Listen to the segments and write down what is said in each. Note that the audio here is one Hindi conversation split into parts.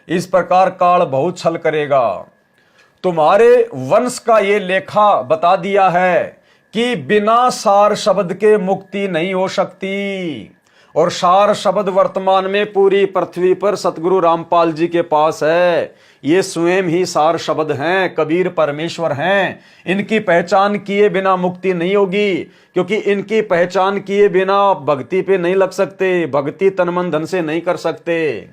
इस प्रकार काल बहुत छल करेगा। तुम्हारे वंश का ये लेखा बता दिया है कि बिना सार शब्द के मुक्ति नहीं हो सकती। और सार शब्द वर्तमान में पूरी पृथ्वी पर सतगुरु रामपाल जी के पास है। ये स्वयं ही सार शब्द हैं, कबीर परमेश्वर हैं। इनकी पहचान किए बिना मुक्ति नहीं होगी, क्योंकि इनकी पहचान किए बिना भक्ति पे नहीं लग सकते, भक्ति तन मन धन से नहीं कर सकते।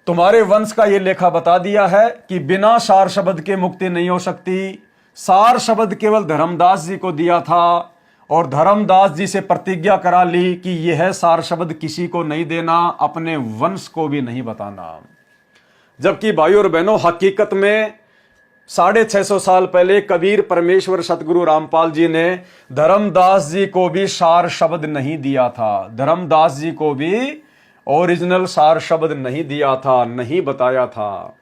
तुम्हारे वंश का ये लेखा बता दिया है कि बिना सार शब्द के मुक्ति नहीं हो सकती। सार शब्द केवल धर्मदास जी को दिया था, और धर्मदास जी से प्रतिज्ञा करा ली कि यह सार शब्द किसी को नहीं देना, अपने वंश को भी नहीं बताना। जबकि भाइयों और बहनों, हकीकत में 650 साल पहले कबीर परमेश्वर सतगुरु रामपाल जी ने धर्मदास जी को भी सार शब्द नहीं दिया था। धर्मदास जी को भी ओरिजिनल सार शब्द नहीं दिया था, नहीं बताया था।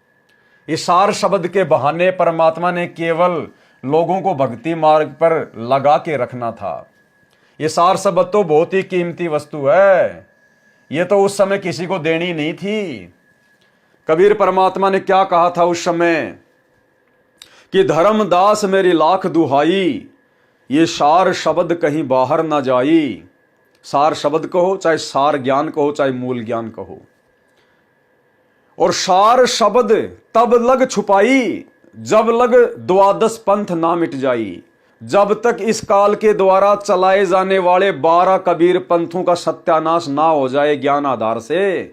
इस सार शब्द के बहाने परमात्मा ने केवल लोगों को भक्ति मार्ग पर लगा के रखना था। ये सार शब्द तो बहुत ही कीमती वस्तु है, ये तो उस समय किसी को देनी नहीं थी। कबीर परमात्मा ने क्या कहा था उस समय कि धर्मदास मेरी लाख दुहाई, ये सार शब्द कहीं बाहर ना जाई। सार शब्द कहो, चाहे सार ज्ञान कहो, चाहे मूल ज्ञान कहो। और सार शब्द तब लग छुपाई, जब लग द्वादश पंथ ना मिट जाई। जब तक इस काल के द्वारा चलाए जाने वाले 12 कबीर पंथों का सत्यानाश ना हो जाए ज्ञान आधार से,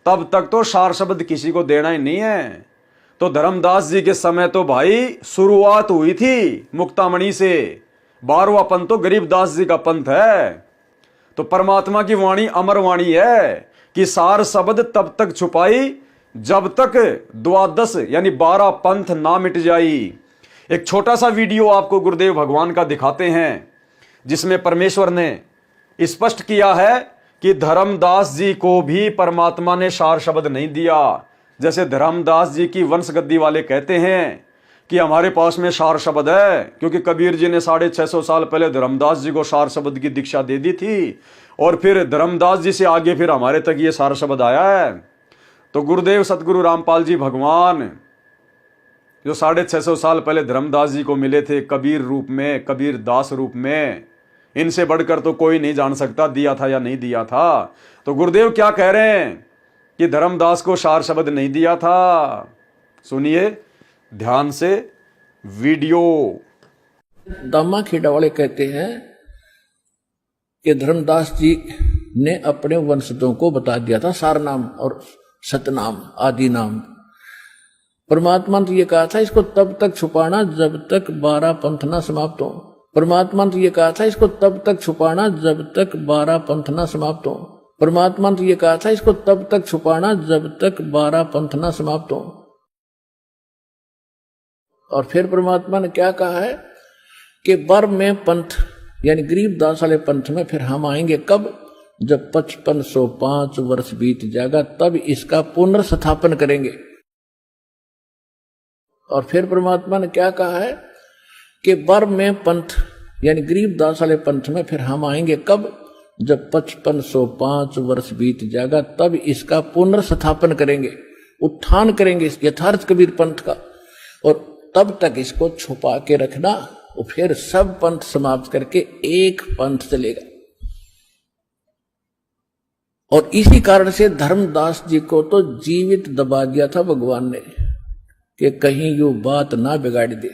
तब तक तो सार शब्द किसी को देना ही नहीं है। तो धर्मदास जी के समय तो भाई शुरुआत हुई थी मुक्तामणि से। 12वां पंथ तो गरीबदास जी का पंथ है। तो परमात्मा की वाणी अमर वाणी है कि सार शब्द तब तक छुपाई जब तक द्वादश यानी 12 पंथ ना मिट जाई। एक छोटा सा वीडियो आपको गुरुदेव भगवान का दिखाते हैं, जिसमें परमेश्वर ने स्पष्ट किया है कि धर्मदास जी को भी परमात्मा ने सार शब्द नहीं दिया। जैसे धर्मदास जी की वंश गद्दी वाले कहते हैं कि हमारे पास में सार शब्द है, क्योंकि कबीर जी ने 650 साल पहले धर्मदास जी को सार शब्द की दीक्षा दे दी थी, और फिर धर्मदास जी से आगे फिर हमारे तक ये सार शब्द आया है। तो गुरुदेव सतगुरु रामपाल जी भगवान जो 650 साल पहले धर्मदास जी को मिले थे कबीर रूप में, कबीर दास रूप में, इनसे बढ़कर तो कोई नहीं जान सकता दिया था या नहीं दिया था। तो गुरुदेव क्या कह रहे हैं कि धर्मदास को सार शब्द नहीं दिया था। सुनिए ध्यान से वीडियो। दामा खेड़ा वाले कहते हैं कि धर्मदास जी ने अपने वंशजों को बता दिया था सार नाम और सतनाम आदि नाम। परमात्मा ने तो ये कहा था इसको तब तक छुपाना जब तक 12 पंथ ना समाप्त हो। परमात्मा ने तो ये कहा था इसको तब तक छुपाना जब तक 12 पंथ ना समाप्त हो। परमात्मा ने तो ये कहा था इसको तब तक छुपाना जब तक 12 पंथ ना समाप्त हो। और फिर परमात्मा ने क्या कहा है कि बर में पंथ यानी गरीबदास वाले पंथ में फिर हम आएंगे कब, जब 5505 वर्ष बीत जाएगा, तब इसका पुनर्स्थापन करेंगे। और फिर परमात्मा ने क्या कहा है कि बर में पंथ यानी गरीबदास वाले पंथ में फिर हम आएंगे कब, जब 5505 वर्ष बीत जाएगा, तब इसका पुनर्स्थापन करेंगे, उत्थान करेंगे इस यथार्थ कबीर पंथ का। और तब तक इसको छुपा के रखना, और फिर सब पंथ समाप्त करके एक पंथ चलेगा। और इसी कारण से धर्मदास जी को तो जीवित दबा दिया था भगवान ने कि कहीं यू बात ना बिगाड़ दे।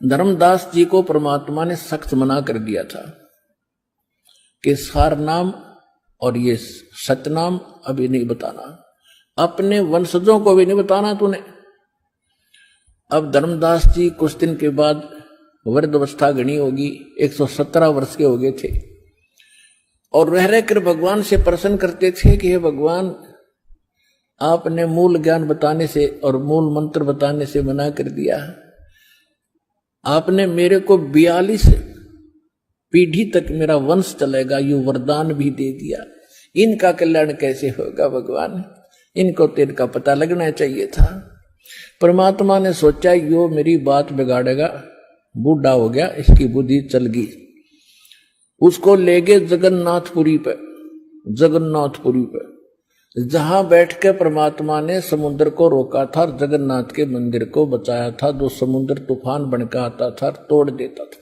धर्मदास जी को परमात्मा ने सख्त मना कर दिया था कि सार नाम और ये सतनाम अभी नहीं बताना, अपने वंशजों को भी नहीं बताना तूने। अब धर्मदास जी कुछ दिन के बाद वृद्धावस्था गणी होगी, 117 वर्ष के हो गए थे, और रह रहकर भगवान से प्रश्न करते थे कि हे भगवान, आपने मूल ज्ञान बताने से और मूल मंत्र बताने से मना कर दिया। आपने मेरे को 42 पीढ़ी तक मेरा वंश चलेगा यू वरदान भी दे दिया, इनका कल्याण कैसे होगा भगवान? इनको तो इनका पता लगना चाहिए था। परमात्मा ने सोचा यो मेरी बात बिगाड़ेगा, बूढ़ा हो गया, इसकी बुद्धि चल गई। उसको ले गए जगन्नाथपुरी पे। जहां बैठ के परमात्मा ने समुद्र को रोका था और जगन्नाथ के मंदिर को बचाया था, जो समुद्र तूफान बनकर आता था तोड़ देता था।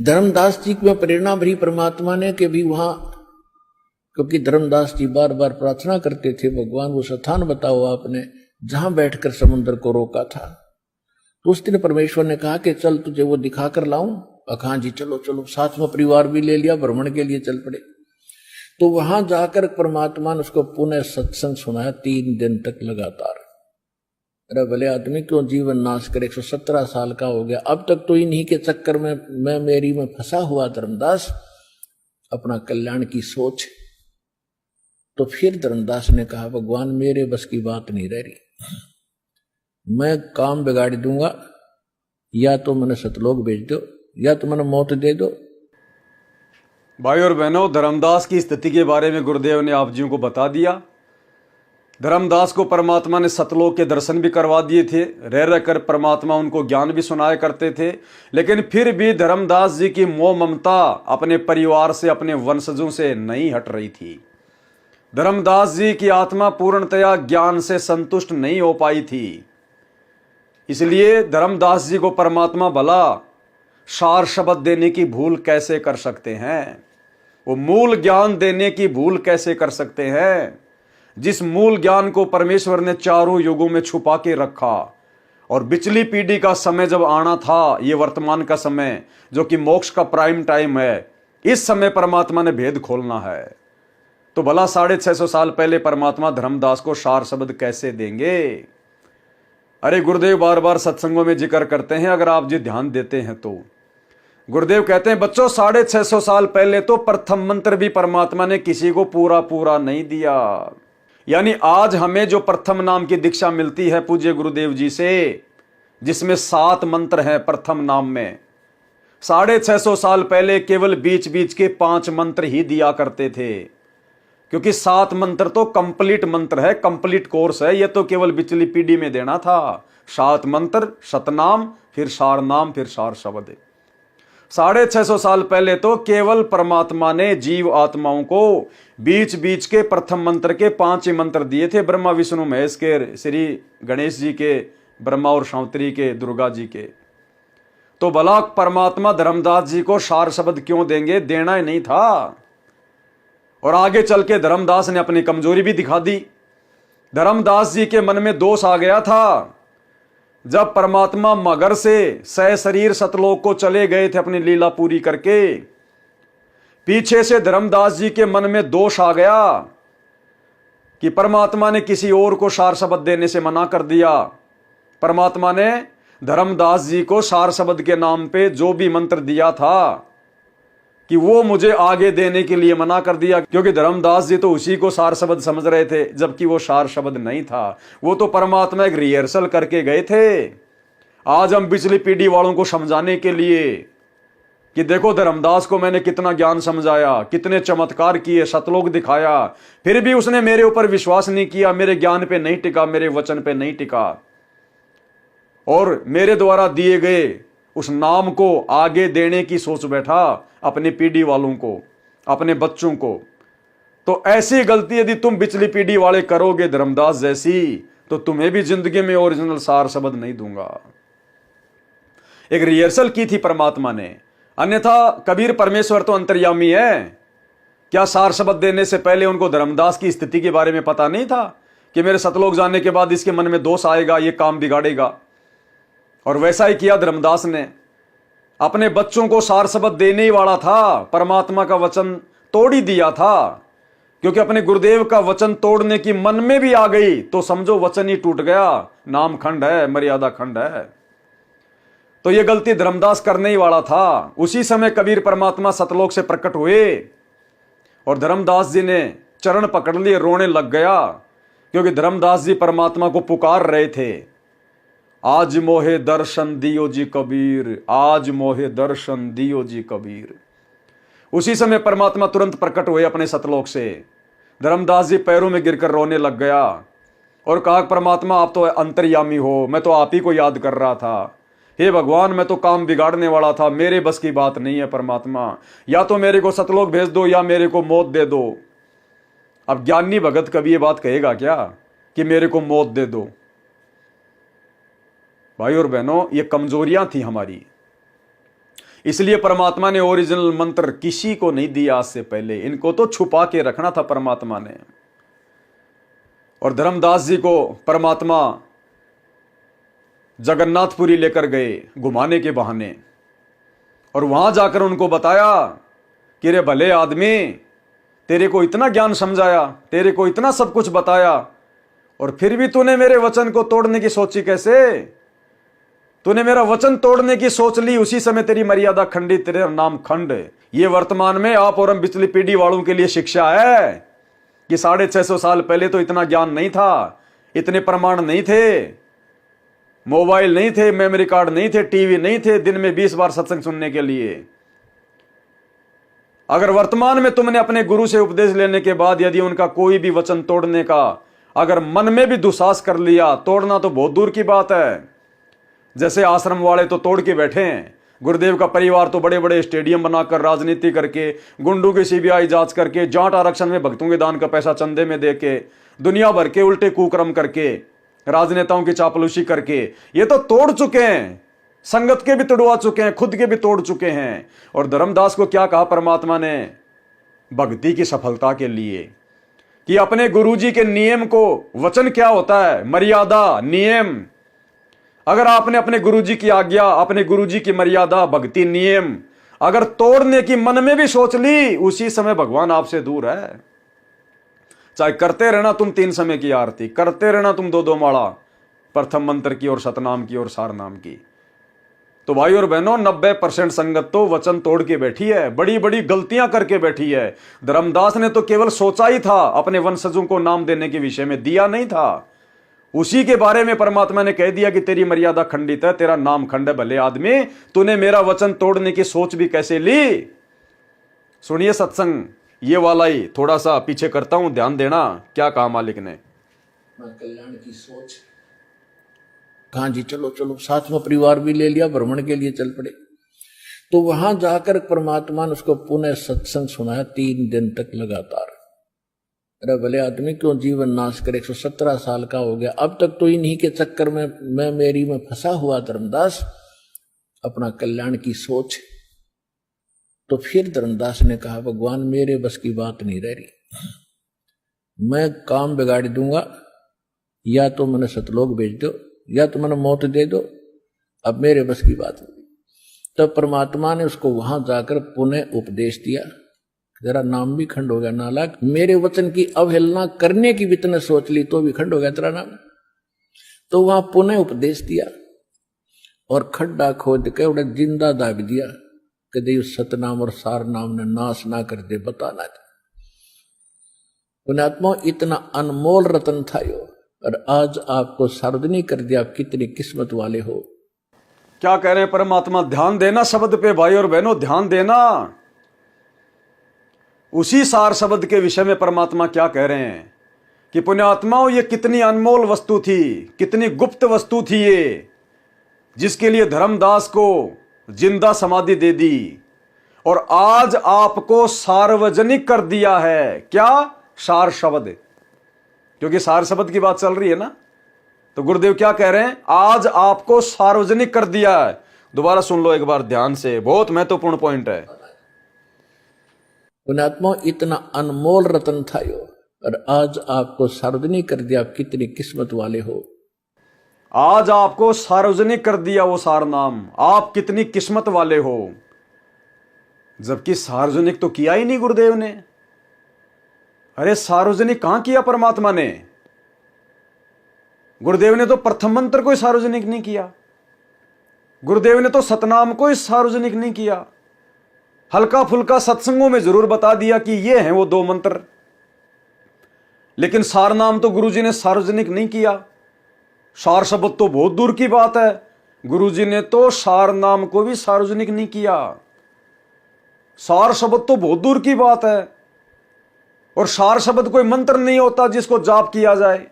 धर्मदास जी में प्रेरणा भरी परमात्मा ने कि भी वहां, क्योंकि धर्मदास जी बार बार प्रार्थना करते थे, भगवान वो स्थान बताओ आपने जहां बैठकर समुद्र को रोका था। तो उस दिन परमेश्वर ने कहा कि चल तुझे वो दिखा कर लाऊं। अखां जी चलो चलो, साथ में परिवार भी ले लिया, भ्रमण के लिए चल पड़े। तो वहां जाकर परमात्मा ने उसको पुनः सत्संग सुनाया 3 दिन तक लगातार। अरे भले आदमी क्यों जीवन नाश करे, 117 साल का हो गया, अब तक तो इन्हीं के चक्कर में मेरी में फंसा हुआ धर्मदास, अपना कल्याण की सोच। तो फिर धर्मदास ने कहा भगवान मेरे बस की बात नहीं रह रही, मैं काम बिगाड़ दूंगा, या तो मैंने सतलोक भेज दो या तो मैंने मौत दे दो। भाई और बहनों, धर्मदास की स्थिति के बारे में गुरुदेव ने आप जियों को बता दिया। धर्मदास को परमात्मा ने सतलोक के दर्शन भी करवा दिए थे, रह रहकर परमात्मा उनको ज्ञान भी सुनाया करते थे, लेकिन फिर भी धर्मदास जी की मोह ममता अपने परिवार से, अपने वंशजों से नहीं हट रही थी। धर्मदास जी की आत्मा पूर्णतया ज्ञान से संतुष्ट नहीं हो पाई थी। इसलिए धर्मदास जी को परमात्मा भला सार शब्द देने की भूल कैसे कर सकते हैं, वो मूल ज्ञान देने की भूल कैसे कर सकते हैं, जिस मूल ज्ञान को परमेश्वर ने चारों युगों में छुपा के रखा। और पिछली पीढ़ी का समय जब आना था, ये वर्तमान का समय जो कि मोक्ष का प्राइम टाइम है, इस समय परमात्मा ने भेद खोलना है। तो भला 650 साल पहले परमात्मा धर्मदास को सार शब्द कैसे देंगे। अरे गुरुदेव बार बार सत्संगों में जिक्र करते हैं, अगर आप जी ध्यान देते हैं तो गुरुदेव कहते हैं बच्चों 650 साल पहले तो प्रथम मंत्र भी परमात्मा ने किसी को पूरा पूरा नहीं दिया। यानी आज हमें जो प्रथम नाम की दीक्षा मिलती है पूज्य गुरुदेव जी से, जिसमें 7 मंत्र हैं प्रथम नाम में, 650 साल पहले केवल बीच बीच के 5 मंत्र ही दिया करते थे, क्योंकि 7 मंत्र तो कंप्लीट मंत्र है, कंप्लीट कोर्स है। यह तो केवल पिछली पीढ़ी में देना था। 7 मंत्र, सतनाम, फिर सार नाम, फिर सार शब्द। 650 साल पहले तो केवल परमात्मा ने जीव आत्माओं को बीच बीच के प्रथम मंत्र के 5 ही मंत्र दिए थे, ब्रह्मा विष्णु महेश के, श्री गणेश जी के, ब्रह्मा और शांतरी के, दुर्गा जी के। तो भला परमात्मा धर्मदास जी को सार शब्द क्यों देंगे, देना ही नहीं था। और आगे चल के धर्मदास ने अपनी कमजोरी भी दिखा दी। धर्मदास जी के मन में दोष आ गया था, जब परमात्मा मगर से सह शरीर सतलोक को चले गए थे अपनी लीला पूरी करके, पीछे से धर्मदास जी के मन में दोष आ गया कि परमात्मा ने किसी और को सार शब्द देने से मना कर दिया। परमात्मा ने धर्मदास जी को सार शब्द के नाम पे जो भी मंत्र दिया था कि वो मुझे आगे देने के लिए मना कर दिया, क्योंकि धर्मदास जी तो उसी को सार शब्द समझ रहे थे, जबकि वो सार शब्द नहीं था। वो तो परमात्मा एक रिहर्सल करके गए थे। आज हम पिछली पीढ़ी वालों को समझाने के लिए कि देखो धर्मदास को मैंने कितना ज्ञान समझाया, कितने चमत्कार किए, सतलोक दिखाया, फिर भी उसने मेरे ऊपर विश्वास नहीं किया, मेरे ज्ञान पे नहीं टिका, मेरे वचन पे नहीं टिका, और मेरे द्वारा दिए गए उस नाम को आगे देने की सोच बैठा अपनी पीढ़ी वालों को, अपने बच्चों को। तो ऐसी गलती यदि तुम पिछली पीढ़ी वाले करोगे धर्मदास जैसी, तो तुम्हें भी जिंदगी में ओरिजिनल सार शब्द नहीं दूंगा। एक रिहर्सल की थी परमात्मा ने, अन्यथा कबीर परमेश्वर तो अंतर्यामी है। क्या सार शब्द देने से पहले उनको धर्मदास की स्थिति के बारे में पता नहीं था कि मेरे सतलोक जाने के बाद इसके मन में दोष आएगा, ये काम बिगाड़ेगा। और वैसा ही किया धर्मदास ने, अपने बच्चों को सार शब्द देने ही वाला था, परमात्मा का वचन तोड़ ही दिया था, क्योंकि अपने गुरुदेव का वचन तोड़ने की मन में भी आ गई तो समझो वचन ही टूट गया, नाम खंड है, मर्यादा खंड है। तो यह गलती धर्मदास करने ही वाला था। उसी समय कबीर परमात्मा सतलोक से प्रकट हुए और धर्मदास जी ने चरण पकड़ लिए, रोने लग गया, क्योंकि धर्मदास जी परमात्मा को पुकार रहे थे, आज मोहे दर्शन दियो जी कबीर, आज मोहे दर्शन दियो जी कबीर। उसी समय परमात्मा तुरंत प्रकट हुए अपने सतलोक से। धर्मदास जी पैरों में गिरकर रोने लग गया और कहा, परमात्मा आप तो अंतर्यामी हो, मैं तो आप ही को याद कर रहा था। हे भगवान, मैं तो काम बिगाड़ने वाला था, मेरे बस की बात नहीं है परमात्मा, या तो मेरे को सतलोक भेज दो या मेरे को मौत दे दो। अब ज्ञानी भगत कभी ये बात कहेगा क्या कि मेरे को मौत दे दो? भाई और बहनों, ये कमजोरियां थी हमारी, इसलिए परमात्मा ने ओरिजिनल मंत्र किसी को नहीं दिया आज से पहले। इनको तो छुपा के रखना था परमात्मा ने। और धर्मदास जी को परमात्मा जगन्नाथपुरी लेकर गए घुमाने के बहाने, और वहां जाकर उनको बताया कि रे भले आदमी, तेरे को इतना ज्ञान समझाया, तेरे को इतना सब कुछ बताया, और फिर भी तूने मेरे वचन को तोड़ने की सोची कैसे? तूने मेरा वचन तोड़ने की सोच ली, उसी समय तेरी मर्यादा खंडित, तेरा नाम खंड। ये वर्तमान में आप और हम पिछली पीढ़ी वालों के लिए शिक्षा है कि 650 साल पहले तो इतना ज्ञान नहीं था, इतने प्रमाण नहीं थे, मोबाइल नहीं थे, मेमोरी कार्ड नहीं थे, टीवी नहीं थे, दिन में 20 बार सत्संग सुनने के लिए। अगर वर्तमान में तुमने अपने गुरु से उपदेश लेने के बाद यदि उनका कोई भी वचन तोड़ने का अगर मन में भी दुस्साहस कर लिया, तोड़ना तो बहुत दूर की बात है। जैसे आश्रम वाले तो तोड़ के बैठे हैं, गुरुदेव का परिवार तो बड़े बड़े स्टेडियम बनाकर, राजनीति करके, गुंडों की सीबीआई जांच करके, जाट आरक्षण में भक्तों के दान का पैसा चंदे में देके, दुनिया भर के उल्टे कुकर्म करके, राजनेताओं की चापलूसी करके ये तो तोड़ चुके हैं, संगत के भी तोड़वा चुके हैं, खुद के भी तोड़ चुके हैं। और धर्मदास को क्या कहा परमात्मा ने भक्ति की सफलता के लिए कि अपने गुरुजी के नियम को, वचन क्या होता है? मर्यादा, नियम। अगर आपने अपने गुरुजी की आज्ञा, अपने गुरुजी की मर्यादा, भक्ति, नियम अगर तोड़ने की मन में भी सोच ली, उसी समय भगवान आपसे दूर है। चाहे करते रहना तुम 3 समय की आरती, करते रहना तुम 2-2 माला प्रथम मंत्र की और सतनाम की और सार नाम की। तो भाई और बहनों, 90% संगत तो वचन तोड़ के बैठी है, बड़ी बड़ी गलतियां करके बैठी है। धर्मदास ने तो केवल सोचा ही था, अपने वंशजों को नाम देने के विषय में, दिया नहीं था। उसी के बारे में परमात्मा ने कह दिया कि तेरी मर्यादा खंडित है, तेरा नाम खंड है। भले आदमी, तूने मेरा वचन तोड़ने की सोच भी कैसे ली? सुनिए सत्संग, ये वाला ही थोड़ा सा पीछे करता हूं, ध्यान देना क्या कहा मालिक ने। कल्याण की सोच, कहा जी चलो चलो, साथ में परिवार भी ले लिया, भ्रमण के लिए चल पड़े। तो वहां जाकर परमात्मा ने उसको पुनः सत्संग सुनाया 3 दिन तक लगातार। अरे भले आदमी, क्यों जीवन नाश करे? 117 साल का हो गया, अब तक तो इन्हीं के चक्कर में मेरी में फंसा हुआ धर्मदास, अपना कल्याण की सोच। तो फिर धर्मदास ने कहा, भगवान मेरे बस की बात नहीं रह रही, मैं काम बिगाड़ दूंगा, या तो मैंने सतलोक भेज दो या तो मैंने मौत दे दो, अब मेरे बस की बात नहीं। तब परमात्मा ने उसको वहां जाकर पुनः उपदेश दिया, जरा नाम भी खंड हो गया नालायक, मेरे वचन की अवहेलना करने की भी तूने सोच ली तो भी खंड हो गया तेरा नाम। तो वहां पुनः उपदेश दिया और खड्डा खोद के उन्हें जिंदा दाब दिया, कभी उस सतनाम और सार नाम ने नाश ना कर दे, बताना था। पुण्यात्मा, इतना अनमोल रतन था यो, और आज आपको सार्वजनिक कर दिया, आप कितनी किस्मत वाले हो। क्या कह रहे हैं परमात्मा? ध्यान देना शब्द पे भाई और बहनों, ध्यान देना। उसी सार शब्द के विषय में परमात्मा क्या कह रहे हैं कि पुण्यात्माओं, ये कितनी अनमोल वस्तु थी, कितनी गुप्त वस्तु थी ये, जिसके लिए धर्मदास को जिंदा समाधि दे दी, और आज आपको सार्वजनिक कर दिया है। क्या? सार शब्द, क्योंकि सार शब्द की बात चल रही है ना। तो गुरुदेव क्या कह रहे हैं? आज आपको सार्वजनिक कर दिया है। दोबारा सुन लो एक बार ध्यान से, बहुत महत्वपूर्ण पॉइंट है। पुण्यात्मा, इतना अनमोल रतन था यो, और आज आपको सार्वजनिक कर दिया, आप कितनी किस्मत वाले हो। आज आपको सार्वजनिक कर दिया वो सार नाम, आप कितनी किस्मत वाले हो। जबकि सार्वजनिक तो किया ही नहीं गुरुदेव ने। अरे सार्वजनिक कहां किया परमात्मा ने? गुरुदेव ने तो प्रथम मंत्र को ही सार्वजनिक नहीं किया, गुरुदेव ने तो सतनाम को ही सार्वजनिक नहीं किया। हल्का फुल्का सत्संगों में जरूर बता दिया कि ये हैं वो 2 मंत्र, लेकिन सार नाम तो गुरुजी ने सार्वजनिक नहीं किया। सार शब्द तो बहुत दूर की बात है, गुरुजी ने तो सार नाम को भी सार्वजनिक नहीं किया। सार शब्द तो बहुत दूर की बात है, और सार शब्द कोई मंत्र नहीं होता जिसको जाप किया जाए।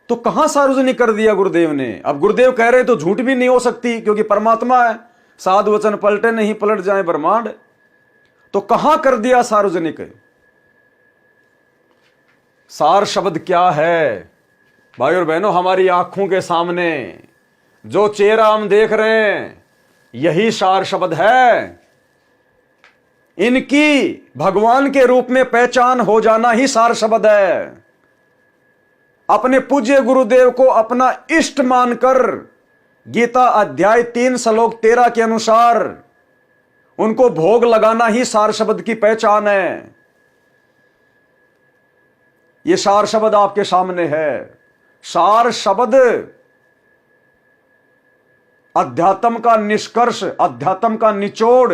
तो कहां सार्वजनिक कर दिया गुरुदेव ने? अब गुरुदेव कह रहे तो झूठ भी नहीं हो सकती, क्योंकि परमात्मा है, साधु वचन पलटे नहीं पलट जाए ब्रह्मांड। तो कहां कर दिया सार्वजनिक? सार शब्द क्या है? भाई और बहनों, हमारी आंखों के सामने जो चेहरा हम देख रहे हैं यही सार शब्द है। इनकी भगवान के रूप में पहचान हो जाना ही सार शब्द है। अपने पूज्य गुरुदेव को अपना इष्ट मानकर गीता अध्याय 3 श्लोक 13 के अनुसार उनको भोग लगाना ही सार शब्द की पहचान है। यह सार शब्द आपके सामने है। सार शब्द अध्यात्म का निष्कर्ष, अध्यात्म का निचोड़।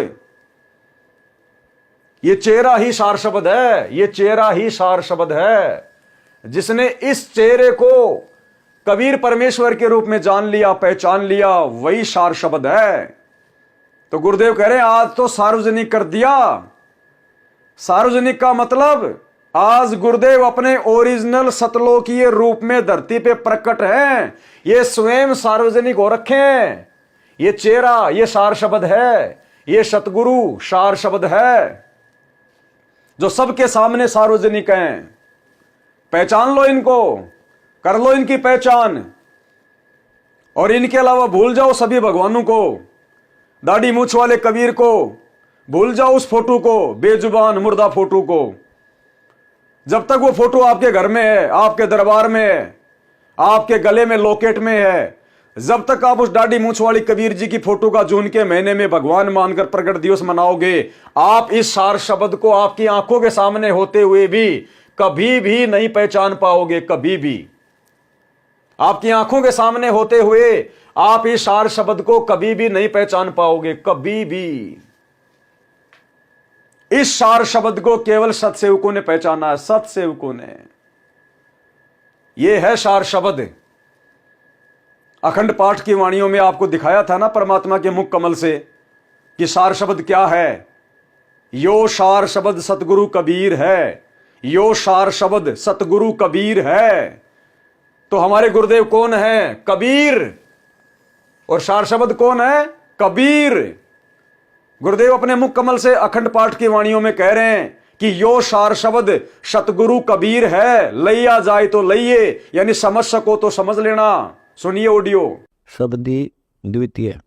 ये चेहरा ही सार शब्द है। ये चेहरा ही सार शब्द है। जिसने इस चेहरे को कबीर परमेश्वर के रूप में जान लिया, पहचान लिया, वही सार शब्द है। तो गुरुदेव कह रहे हैं आज तो सार्वजनिक कर दिया। सार्वजनिक का मतलब आज गुरुदेव अपने ओरिजिनल सतलोकीय रूप में धरती पे प्रकट हैं। ये स्वयं सार्वजनिक हो रखे हैं। ये चेहरा, ये सार शब्द है। ये सतगुरु सार शब्द है जो सबके सामने सार्वजनिक हैं। पहचान लो इनको, कर लो इनकी पहचान, और इनके अलावा भूल जाओ सभी भगवानों को। दाढ़ी मूछ वाले कबीर को भूल जाओ, उस फोटो को, बेजुबान मुर्दा फोटो को। जब तक वो फोटो आपके घर में है, आपके दरबार में है, आपके गले में लॉकेट में है, जब तक आप उस दाढ़ी मूछ वाली कबीर जी की फोटो का जून के महीने में भगवान मानकर प्रकट दिवस मनाओगे, आप इस सार शब्द को आपकी आंखों के सामने होते हुए भी कभी भी नहीं पहचान पाओगे। कभी भी आपकी आंखों के सामने होते हुए आप इस सार शब्द को कभी भी नहीं पहचान पाओगे। कभी भी। इस सार शब्द को केवल सतसेवकों ने पहचाना है। सतसेवकों ने। यह है सार शब्द। अखंड पाठ की वाणियों में आपको दिखाया था ना परमात्मा के मुख कमल से कि सार शब्द क्या है। यो सार शब्द सतगुरु कबीर है। यो सार शब्द सतगुरु कबीर है। तो हमारे गुरुदेव कौन है? कबीर। और सार शब्द कौन है? कबीर। गुरुदेव अपने मुख कमल से अखंड पाठ की वाणियों में कह रहे हैं कि यो सार शब्द सतगुरु कबीर है। लइया जाए तो लइये, यानी समझ सको तो समझ लेना। सुनिए ऑडियो। शब्दी द्वितीय।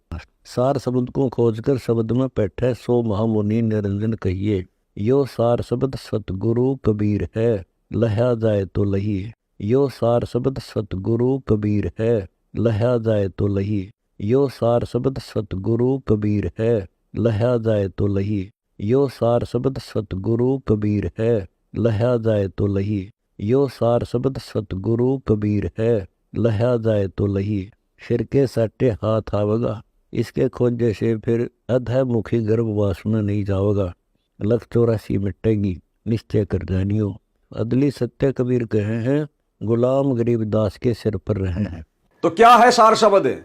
सार शब्द को खोजकर शब्द में बैठे सो महामुनि निरंजन कहिए। यो सार शब्द सतगुरु कबीर है, लहा जाए तो लही। यो सार शब्द सतगुरु कबीर है, लहा जाए तो लही। यो सार शब्द सतगुरु कबीर है, लहा जाए तो लही। यो सार शब्द सतगुरु कबीर है, लहा जाए तो लही। यो सार शब्द सतगुरु कबीर है, लहा जाए तो लही। सिर के साटे हाथ आवेगा, इसके खोजे से फिर अधमुखी गर्भ वासना नहीं जाओगा। लख 84 मिटेगी, निश्चय कर जानियो। अदली सत्य कबीर कहे हैं, गुलाम गरीबदास के सिर पर रहे हैं। तो क्या है सार शब्द?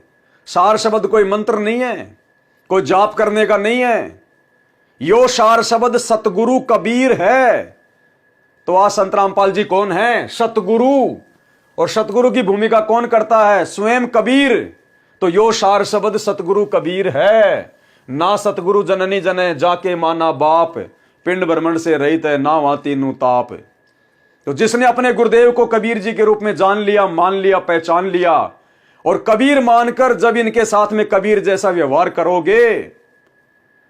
सार शब्द कोई मंत्र नहीं है, कोई जाप करने का नहीं है। यो सार शब्द सतगुरु कबीर है। तो आज संत रामपाल जी कौन है? सतगुरु। और सतगुरु की भूमिका कौन करता है? स्वयं कबीर। तो यो सार शब्द सतगुरु कबीर है। ना सतगुरु जननी जने जाके माना बाप, पिंड ब्रह्मंड से रहित है ना वाती नु ताप। तो जिसने अपने गुरुदेव को कबीर जी के रूप में जान लिया, मान लिया, पहचान लिया, और कबीर मानकर जब इनके साथ में कबीर जैसा व्यवहार करोगे,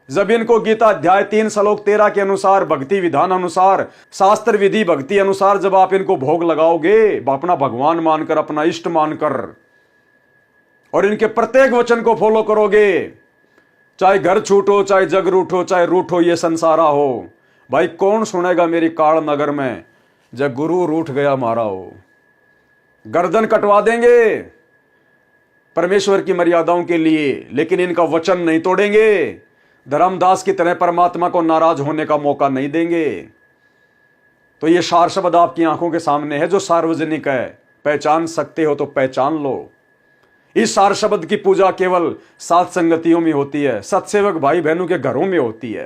जब इनको गीता अध्याय 3 श्लोक 13 के अनुसार, भक्ति विधान अनुसार, शास्त्र विधि भक्ति अनुसार जब आप इनको भोग लगाओगे, अपना भगवान मानकर, अपना इष्ट मानकर, और इनके प्रत्येक वचन को फॉलो करोगे, चाहे घर छूटो, चाहे जग रूठो, चाहे रूठो ये संसारा हो। भाई कौन सुनेगा मेरी काल नगर में जब गुरु रूठ गया मारा हो। गर्दन कटवा देंगे परमेश्वर की मर्यादाओं के लिए, लेकिन इनका वचन नहीं तोड़ेंगे। धर्मदास की तरह परमात्मा को नाराज होने का मौका नहीं देंगे। तो ये सार शब्द आपकी आंखों के सामने है जो सार्वजनिक है। पहचान सकते हो तो पहचान लो। इस सार शब्द की पूजा केवल सात संगतियों में होती है, सत्सेवक भाई बहनों के घरों में होती है।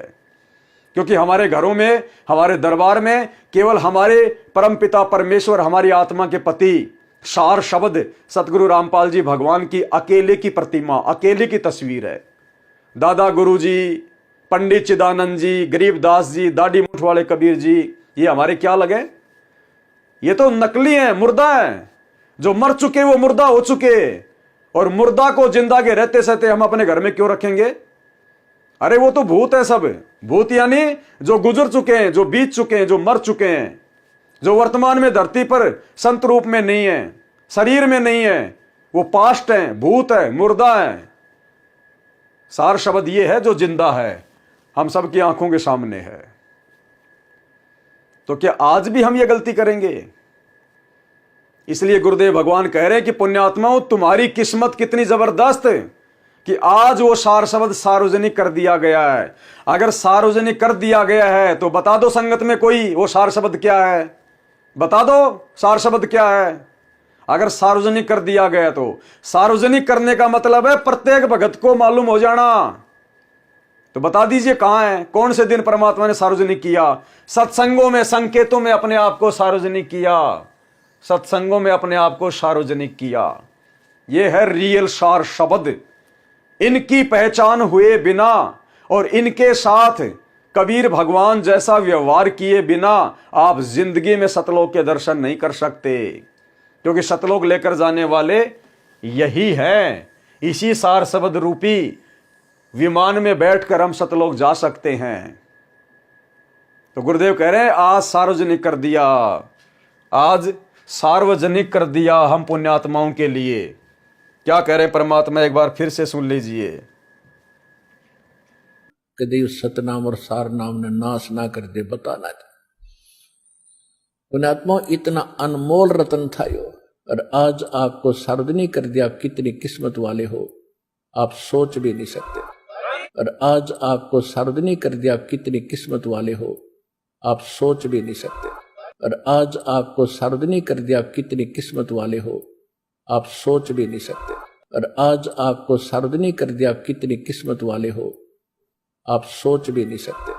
क्योंकि हमारे घरों में, हमारे दरबार में केवल हमारे परमपिता परमेश्वर, हमारी आत्मा के पति सार शब्द सतगुरु रामपाल जी भगवान की अकेले की प्रतिमा, अकेले की तस्वीर है। दादा गुरु जी, पंडित चिदानंद जी, गरीबदास जी, दाढ़ी मूठ वाले कबीर जी, ये हमारे क्या लगे? ये तो नकली है, मुर्दा है। जो मर चुके वो मुर्दा हो चुके, और मुर्दा को जिंदा के रहते सहते हम अपने घर में क्यों रखेंगे? अरे वो तो भूत है सब। भूत यानी जो गुजर चुके हैं, जो बीत चुके हैं, जो मर चुके हैं, जो वर्तमान में धरती पर संत रूप में नहीं है, शरीर में नहीं है, वो पास्ट है, भूत है, मुर्दा है। सार शब्द ये है जो जिंदा है, हम सबकी आंखों के सामने है। तो क्या आज भी हम ये गलती करेंगे? इसलिए गुरुदेव भगवान कह रहे हैं कि पुण्यात्माओं, तुम्हारी किस्मत कितनी जबरदस्त है कि आज वो सार शब्द सार्वजनिक कर दिया गया है। अगर सार्वजनिक कर दिया गया है तो बता दो संगत में कोई वो सार शब्द क्या है, बता दो सार शब्द क्या है। अगर सार्वजनिक कर दिया गया तो सार्वजनिक करने का मतलब है प्रत्येक भगत को मालूम हो जाना। तो बता दीजिए कहां है, कौन से दिन परमात्मा ने सार्वजनिक किया? सत्संगों में, संकेतों में अपने आप को सार्वजनिक किया, सत्संगों में अपने आप को सार्वजनिक किया। यह है रियल सार शब्द। इनकी पहचान हुए बिना और इनके साथ कबीर भगवान जैसा व्यवहार किए बिना आप जिंदगी में सतलोक के दर्शन नहीं कर सकते, क्योंकि सतलोक लेकर जाने वाले यही है। इसी सार शब्द रूपी विमान में बैठकर हम सतलोक जा सकते हैं। तो गुरुदेव कह रहे हैं आज सार्वजनिक कर दिया, आज सार्वजनिक कर दिया हम पुण्यात्माओं के लिए। क्या कह रहे हैं परमात्मा, एक बार फिर से सुन लीजिए। कभी उस सतनाम और सार नाम ने नाश ना कर दे, बताना था पुण्यात्मा, इतना अनमोल रतन था यो, और आज आपको सार्वजनिक कर दिया। आप कितनी किस्मत वाले हो, आप सोच भी नहीं सकते। और आज आपको सार्वजनिक कर दिया, आप कितनी किस्मत वाले हो, आप सोच भी नहीं सकते। और आज आपको सार्वजनिक कर दिया, आप कितनी किस्मत वाले हो, आप सोच भी नहीं सकते। और आज आपको सार्वजनिक कर दिया, आप कितनी किस्मत वाले हो, आप सोच भी नहीं सकते।